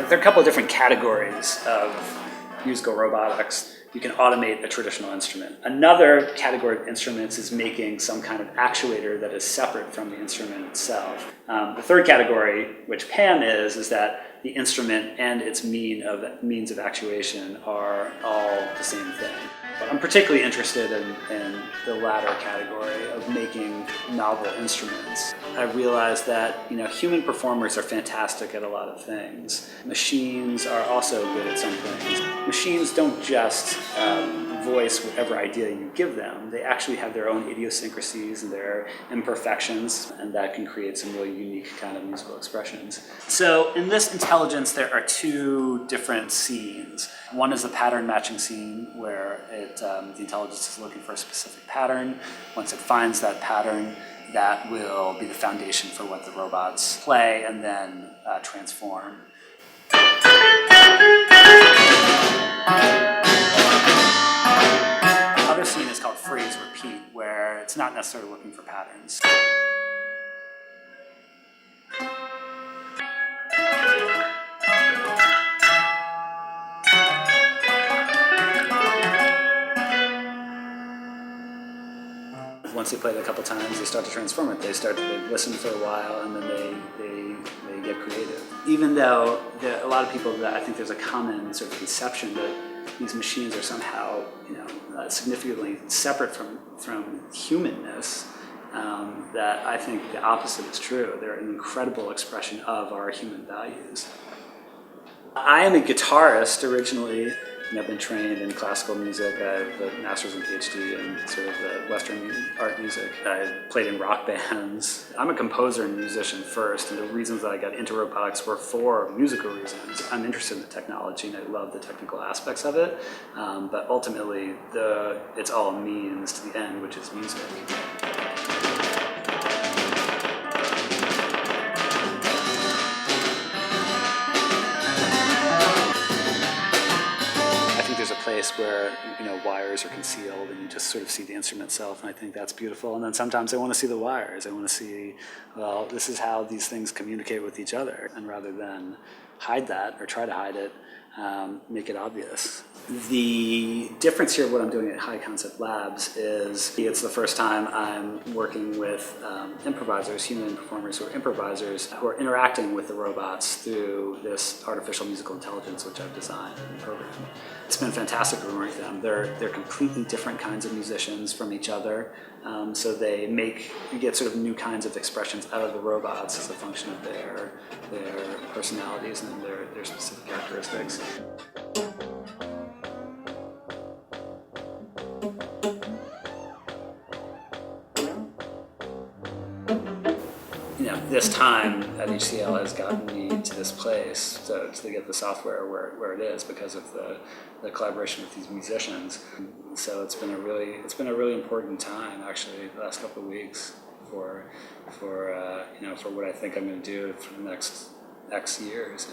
There are a couple of different categories of musical robotics. You can automate a traditional instrument. Another category of instruments is making some kind of actuator that is separate from the instrument itself. The third category, which PAM is that the instrument and its means of actuation are all the same thing. But I'm particularly interested in the latter category of making novel instruments. I realized that human performers are fantastic at a lot of things. Machines are also good at some things. Machines don't just voice whatever idea you give them. They actually have their own idiosyncrasies and their imperfections, and that can create some really unique kind of musical expressions. So in this intelligence, there are two different scenes. One is the pattern matching scene, where the intelligence is looking for a specific pattern. Once it finds that pattern, that will be the foundation for what the robots play and then transform. The other scene is called phrase repeat, where it's not necessarily looking for patterns. Once they play it a couple times, they start to transform it. They listen for a while, and then they get creative. Even though a lot of people, I think there's a common sort of conception that these machines are somehow, significantly separate from humanness. That I think the opposite is true. They're an incredible expression of our human values. I am a guitarist originally. I've been trained in classical music. I have a master's and PhD in sort of Western art music. I played in rock bands. I'm a composer and musician first, and the reasons that I got into robotics were for musical reasons. I'm interested in the technology and I love the technical aspects of it, but ultimately it's all a means to the end, which is music. There's a place where wires are concealed and you just sort of see the instrument itself, and I think that's beautiful. And then sometimes I want to see the wires. I want to see, well, this is how these things communicate with each other, and rather than hide that or try to hide it, make it obvious. The difference here, what I'm doing at High Concept Labs, is it's the first time I'm working with improvisers, human performers who are improvisers, who are interacting with the robots through this artificial musical intelligence which I've designed and programmed. It's been fantastic working with them. They're completely different kinds of musicians from each other, so you get sort of new kinds of expressions out of the robots as a function of their personalities and their specific characteristics. This time at HCL has gotten me to this place to get the software where it is because of the collaboration with these musicians. So it's been a really important time, actually, the last couple of weeks for what I think I'm going to do for the next X years.